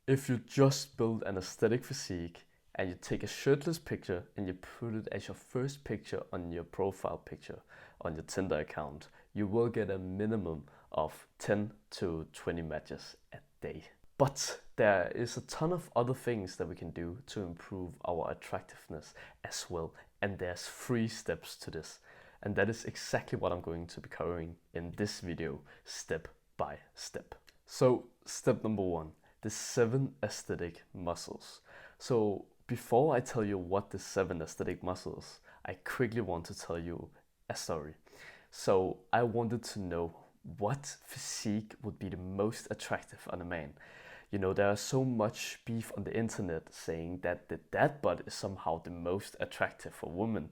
If you just build an aesthetic physique and you take a shirtless picture and you put it as your first picture on your profile picture on your Tinder account, you will get a minimum of 10 to 20 matches a day. But there is a ton of other things that we can do to improve our attractiveness as well, and there's 3 steps to this. And that is exactly what I'm going to be covering in this video, step by step. So, step number 1, the 7 aesthetic muscles. So, before I tell you what the 7 aesthetic muscles, I quickly want to tell you a story. So, I wanted to know what physique would be the most attractive on a man. You know, there is so much beef on the internet saying that the dad bod is somehow the most attractive for women.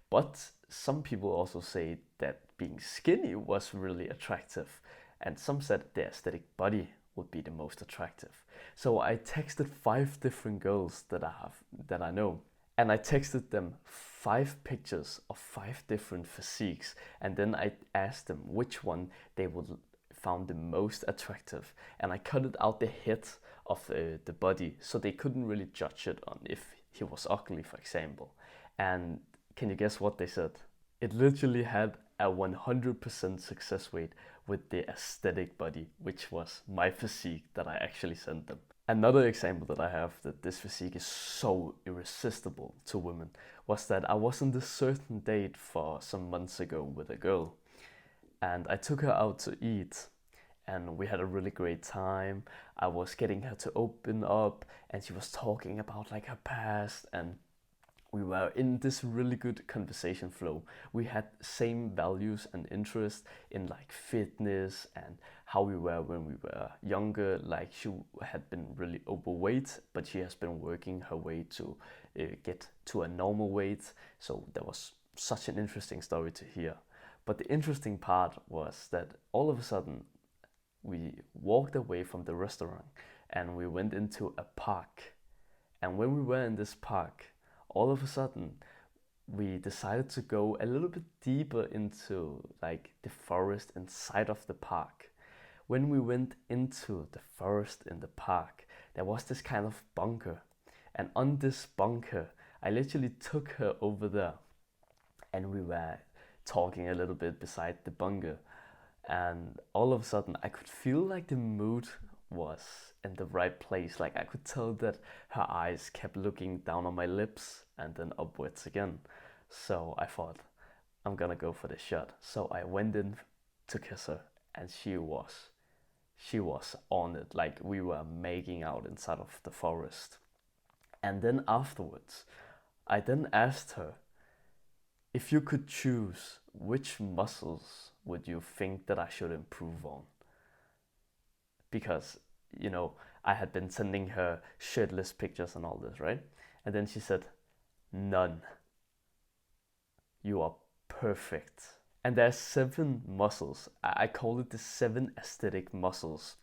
But some people also say that being skinny was really attractive. And some said the aesthetic body would be the most attractive. So I texted 5 different girls that I know. And I texted them 5 pictures of 5 different physiques. And then I asked them which one they would found the most attractive, and I cut it out the head of the body so they couldn't really judge it on if he was ugly, for example. And can you guess what they said? It literally had a 100% success rate with the aesthetic body, which was my physique that I actually sent them. Another example that I have that this physique is so irresistible to women was that I was on this certain date for some months ago with a girl, and I took her out to eat, and we had a really great time. I was getting her to open up, and she was talking about like her past, and we were in this really good conversation flow. We had same values and interest in like fitness and how we were when we were younger. Like she had been really overweight, but she has been working her way to get to a normal weight. So that was such an interesting story to hear. But the interesting part was that all of a sudden we walked away from the restaurant and we went into a park. And when we were in this park, all of a sudden we decided to go a little bit deeper into like the forest inside of the park. When we went into the forest in the park, there was this kind of bunker. And on this bunker, I literally took her over there and we were talking a little bit beside the bunker. And all of a sudden I could feel like the mood was in the right place. Like I could tell that her eyes kept looking down on my lips and then upwards again. So I thought, I'm gonna go for this shot. So I went in to kiss her, and she was on it. Like we were making out inside of the forest. And then afterwards I then asked her, if you could choose, which muscles would you think that I should improve on? Because, you know, I had been sending her shirtless pictures and all this, right? And then she said, none. You are perfect. And there are 7 muscles. I call it the 7 aesthetic muscles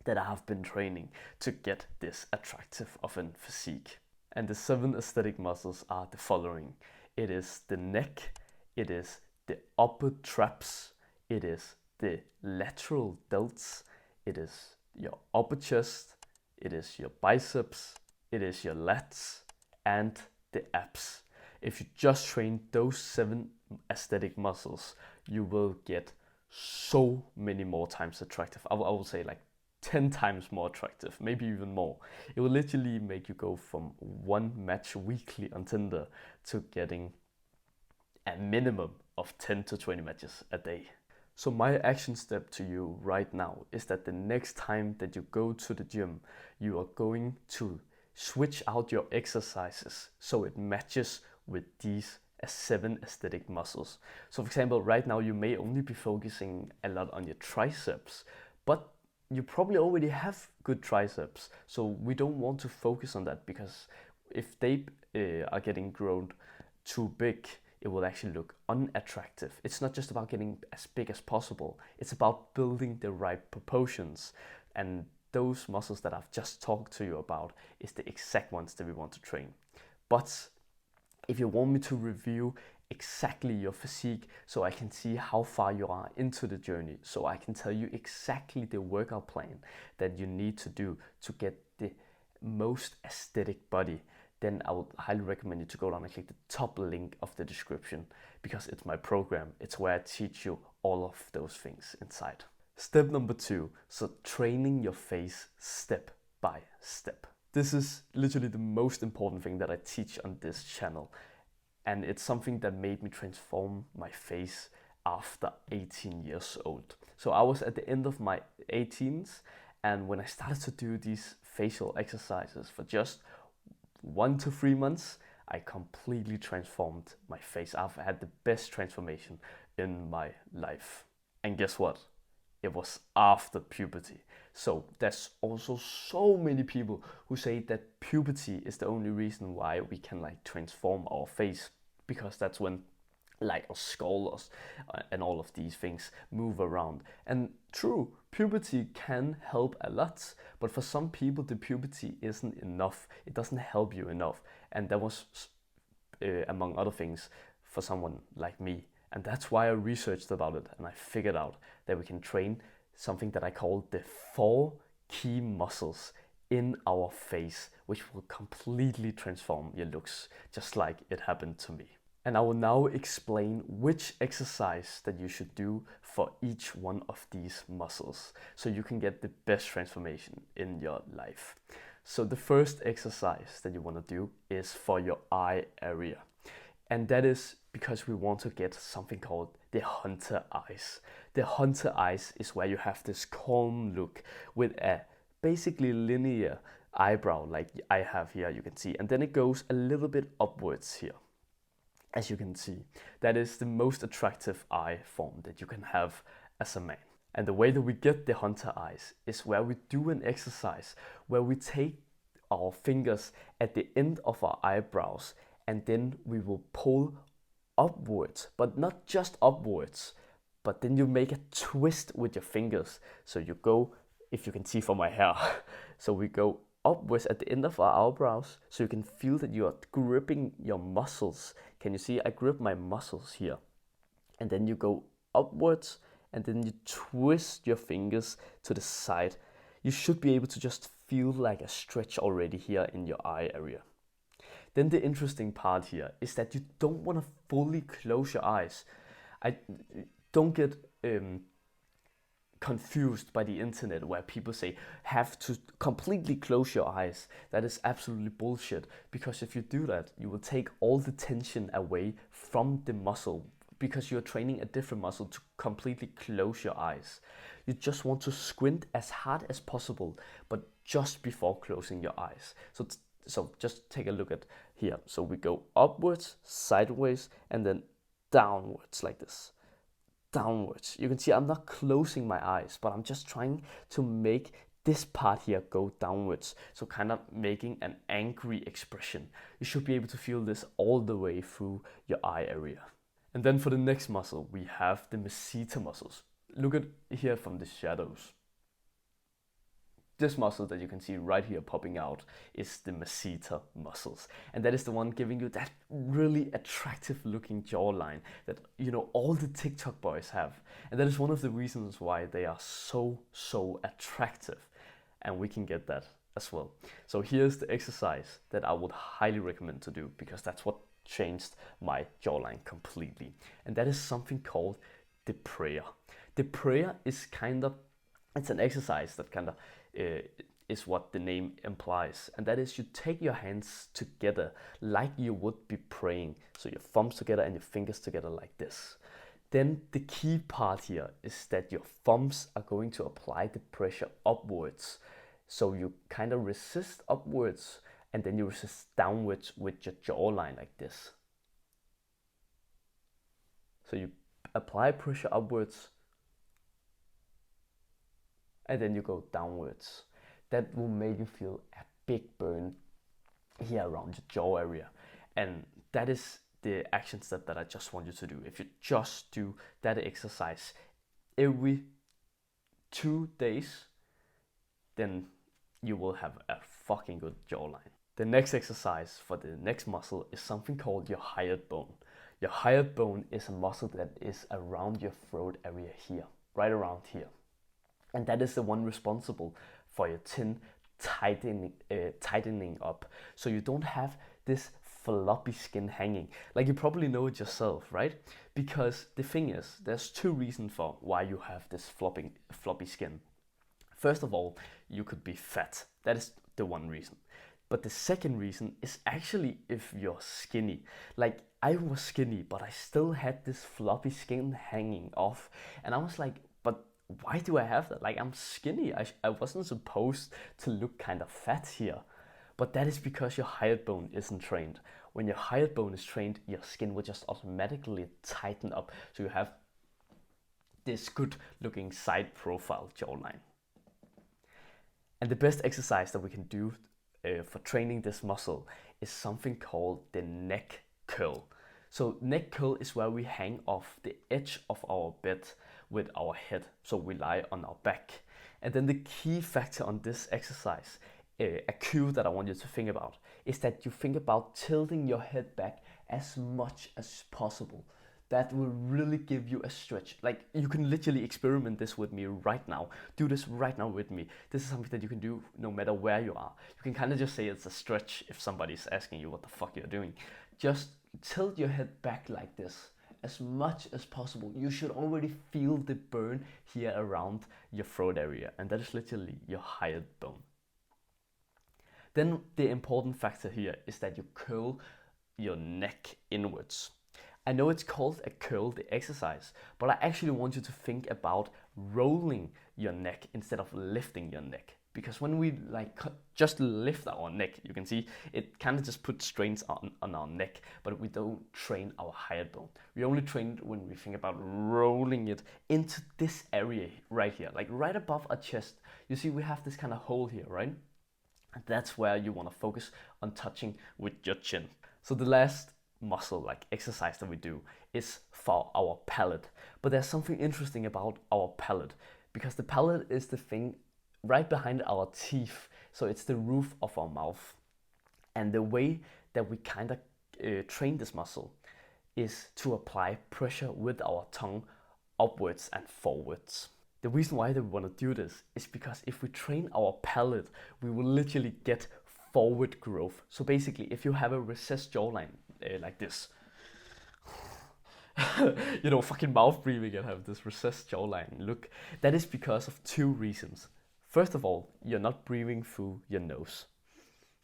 that I have been training to get this attractive of a physique. And the 7 aesthetic muscles are the following. It is the neck, it is the upper traps, it is the lateral delts, it is your upper chest, it is your biceps, it is your lats, and the abs. If you just train those 7 aesthetic muscles, you will get so many more times attractive. I will say like 10 times more attractive, maybe even more. It will literally make you go from 1 match weekly on Tinder to getting a minimum of 10 to 20 matches a day. So my action step to you right now is that the next time that you go to the gym, you are going to switch out your exercises so it matches with these 7 aesthetic muscles. So for example, right now you may only be focusing a lot on your triceps, but you probably already have good triceps, so we don't want to focus on that, because if they are getting grown too big, it will actually look unattractive. It's not just about getting as big as possible, it's about building the right proportions. And those muscles that I've just talked to you about is the exact ones that we want to train. But if you want me to review exactly your physique so I can see how far you are into the journey, so I can tell you exactly the workout plan that you need to do to get the most aesthetic body, then I would highly recommend you to go down and click the top link of the description, because it's my program. It's where I teach you all of those things inside. Step number 2, so training your face step by step. This is literally the most important thing that I teach on this channel, and it's something that made me transform my face after 18 years old. So I was at the end of my 18s, and when I started to do these facial exercises for just 1 to 3 months, I completely transformed my face. I've had the best transformation in my life. And guess what? It was after puberty. So there's also so many people who say that puberty is the only reason why we can like transform our face, because that's when like our skull and all of these things move around. And true, puberty can help a lot, but for some people the puberty isn't enough. It doesn't help you enough. And that was among other things for someone like me. And that's why I researched about it, and I figured out that we can train something that I call the 4 key muscles in our face, which will completely transform your looks, just like it happened to me. And I will now explain which exercise that you should do for each one of these muscles, so you can get the best transformation in your life. So the first exercise that you want to do is for your eye area. And that is because we want to get something called the hunter eyes. The hunter eyes is where you have this calm look with a basically linear eyebrow like I have here, you can see. And then it goes a little bit upwards here. As you can see, that is the most attractive eye form that you can have as a man. And the way that we get the hunter eyes is where we do an exercise where we take our fingers at the end of our eyebrows, and then we will pull upwards, but not just upwards, but then you make a twist with your fingers. So you go, if you can see from my hair, so we go upwards at the end of our eyebrows, so you can feel that you are gripping your muscles. Can you see? I grip my muscles here. And then you go upwards, and then you twist your fingers to the side. You should be able to just feel like a stretch already here in your eye area. Then the interesting part here is that you don't want to fully close your eyes. I don't get confused by the internet where people say have to completely close your eyes. That is absolutely bullshit, because if you do that, you will take all the tension away from the muscle, because you're training a different muscle to completely close your eyes. You just want to squint as hard as possible, but just before closing your eyes. So just take a look at here. So we go upwards, sideways, and then downwards like this. Downwards. You can see I'm not closing my eyes, but I'm just trying to make this part here go downwards. So kind of making an angry expression. You should be able to feel this all the way through your eye area. And then for the next muscle, we have the masseter muscles. Look at here from the shadows. This muscle that you can see right here popping out is the masseter muscles. And that is the one giving you that really attractive looking jawline that, you know, all the TikTok boys have. And that is one of the reasons why they are so attractive. And we can get that as well. So here's the exercise that I would highly recommend to do, because that's what changed my jawline completely. And that is something called the prayer. The prayer is it's an exercise that kind of is what the name implies, and that is you take your hands together like you would be praying. So your thumbs together and your fingers together like this. Then the key part here is that your thumbs are going to apply the pressure upwards. So you kind of resist upwards, and then you resist downwards with your jawline like this. So you apply pressure upwards, and then you go downwards. That will make you feel a big burn here around your jaw area. And that is the action step that I just want you to do. If you just do that exercise every 2 days, then you will have a fucking good jawline. The next exercise for the next muscle is something called your hyoid bone. Your hyoid bone is a muscle that is around your throat area here, right around here. And that is the one responsible for your tightening up, so you don't have this floppy skin hanging. Like, you probably know it yourself, right? Because the thing is, there's two reasons for why you have this floppy skin. First of all, you could be fat. That is the one reason. But the second reason is actually if you're skinny. Like, I was skinny, but I still had this floppy skin hanging off. And I was like, but why do I have that? Like, I'm skinny. I wasn't supposed to look kind of fat here. But that is because your hyoid bone isn't trained. When your hyoid bone is trained, your skin will just automatically tighten up. So you have this good looking side profile jawline. And the best exercise that we can do for training this muscle is something called the neck curl. So neck curl is where we hang off the edge of our bed with our head. So we lie on our back. And then the key factor on this exercise, a cue that I want you to think about, is that you think about tilting your head back as much as possible. That will really give you a stretch. Like, you can literally experiment this with me right now. Do this right now with me. This is something that you can do no matter where you are. You can kind of just say it's a stretch if somebody's asking you what the fuck you're doing. Just tilt your head back like this as much as possible. You should already feel the burn here around your throat area, and that is literally your hyoid bone. Then the important factor here is that you curl your neck inwards. I know it's called a curl, the exercise, but I actually want you to think about rolling your neck instead of lifting your neck. Because when we just lift our neck, you can see it kind of just puts strains on our neck, but we don't train our hyoid bone. We only train it when we think about rolling it into this area right here, like right above our chest. You see we have this kind of hole here, right? And that's where you want to focus on touching with your chin. So the last muscle exercise that we do is for our palate. But there's something interesting about our palate, because the palate is the thing right behind our teeth. So it's the roof of our mouth. And the way that we kind of train this muscle is to apply pressure with our tongue upwards and forwards. The reason why we want to do this is because if we train our palate, we will literally get forward growth. So basically, if you have a recessed jawline like this, fucking mouth breathing and have this recessed jawline look, that is because of two reasons. First of all, you're not breathing through your nose.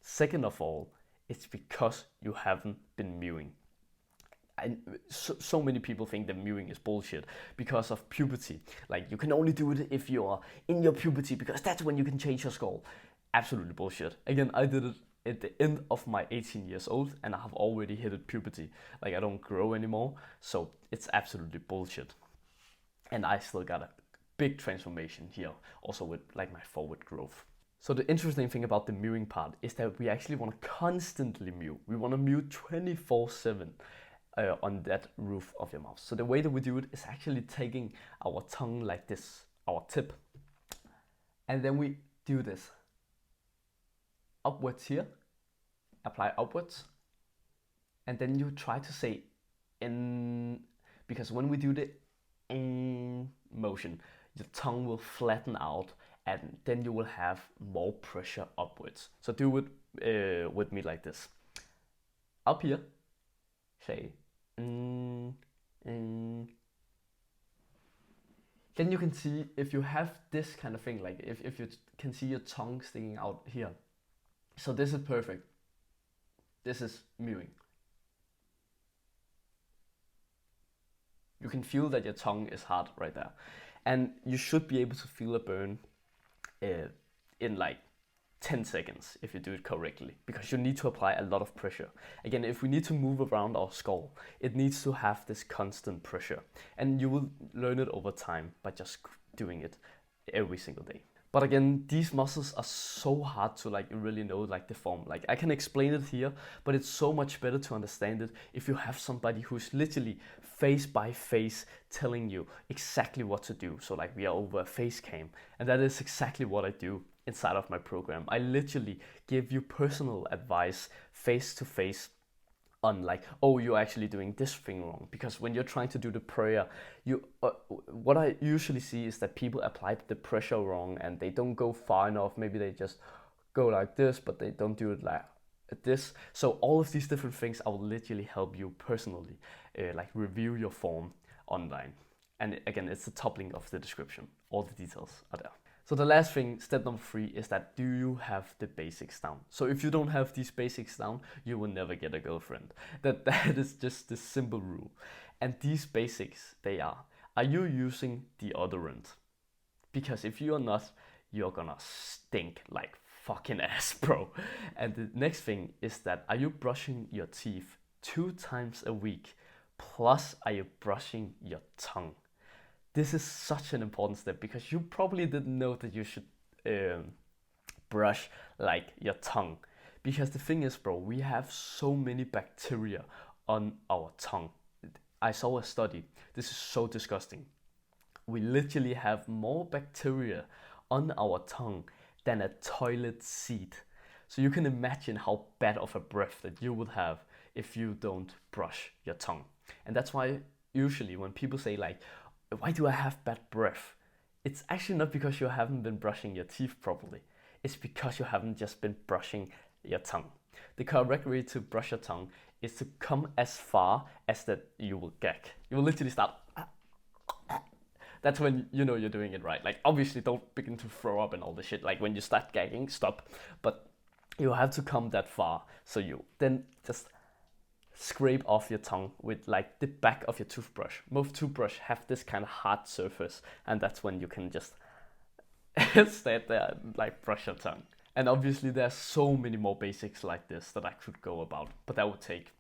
Second of all, it's because you haven't been mewing. And so many people think that mewing is bullshit because of puberty. Like, you can only do it if you're in your puberty because that's when you can change your skull. Absolutely bullshit. Again, I did it at the end of my 18 years old and I have already hit puberty. Like, I don't grow anymore, so it's absolutely bullshit. And I still got a big transformation here, also with my forward growth. So the interesting thing about the mewing part is that we actually want to constantly mew. We want to mew 24/7 on that roof of your mouth. So the way that we do it is actually taking our tongue like this, our tip, and then we do this upwards here, apply upwards, and then you try to say in, because when we do the in motion, your tongue will flatten out and then you will have more pressure upwards. So do it with me like this. Up here, say then you can see if you have this kind of thing, like if you can see your tongue sticking out here. So this is perfect. This is mewing. You can feel that your tongue is hard right there. And you should be able to feel a burn in 10 seconds if you do it correctly, because you need to apply a lot of pressure. Again, if we need to move around our skull, it needs to have this constant pressure. And you will learn it over time by just doing it every single day. But again, these muscles are so hard to really know the form. I can explain it here, but it's so much better to understand it if you have somebody who's literally face by face telling you exactly what to do. So we are over a face cam, and that is exactly what I do inside of my program. I literally give you personal advice face to face on oh, you're actually doing this thing wrong. Because when you're trying to do the prayer, what I usually see is that people apply the pressure wrong and they don't go far enough. Maybe they just go like this, but they don't do it like this. So all of these different things, I will literally help you personally, like review your form online. And again, it's the top link of the description. All the details are there. So the last thing, step number 3, is that do you have the basics down? So if you don't have these basics down, you will never get a girlfriend. That is just the simple rule. And these basics, they are you using deodorant? Because if you are not, you're gonna stink like fucking ass, bro. And the next thing is that are you brushing your teeth 2 times a week? Plus, are you brushing your tongue? This is such an important step because you probably didn't know that you should brush like your tongue. Because the thing is, bro, we have so many bacteria on our tongue. I saw a study. This is so disgusting. We literally have more bacteria on our tongue than a toilet seat. So you can imagine how bad of a breath that you would have if you don't brush your tongue. And that's why usually when people say like, why do I have bad breath? It's actually not because you haven't been brushing your teeth properly. It's because you haven't just been brushing your tongue. The correct way to brush your tongue is to come as far as that you will gag. You will literally start. That's when you know you're doing it right. Like obviously don't begin to throw up and all the shit. Like when you start gagging, stop. But you have to come that far. So you then just scrape off your tongue with like the back of your toothbrush. Most toothbrush have this kind of hard surface, and that's when you can just stay there and like brush your tongue. And obviously there's so many more basics like this that I could go about, but that would take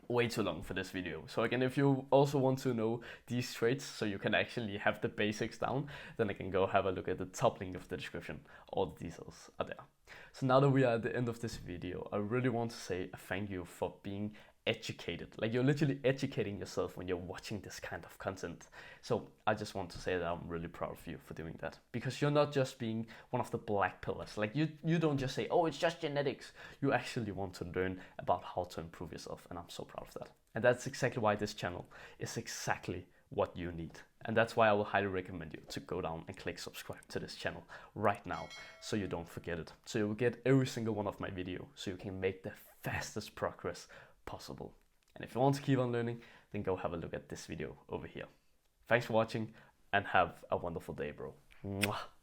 way too long for this video. So again, if you also want to know these traits so you can actually have the basics down, then I can go have a look at the top link of the description. All the details are there. So now that we are at the end of this video, I really want to say a thank you for being educated. Like you're literally educating yourself when you're watching this kind of content. So I just want to say that I'm really proud of you for doing that, because you're not just being one of the black pillars. Like you don't just say, oh, it's just genetics. You actually want to learn about how to improve yourself, and I'm so proud of that. And that's exactly why this channel is exactly what you need. And that's why I will highly recommend you to go down and click subscribe to this channel right now, so you don't forget it. So you will get every single one of my videos, so you can make the fastest progress possible. And if you want to keep on learning, then go have a look at this video over here. Thanks for watching and have a wonderful day, bro. Mwah.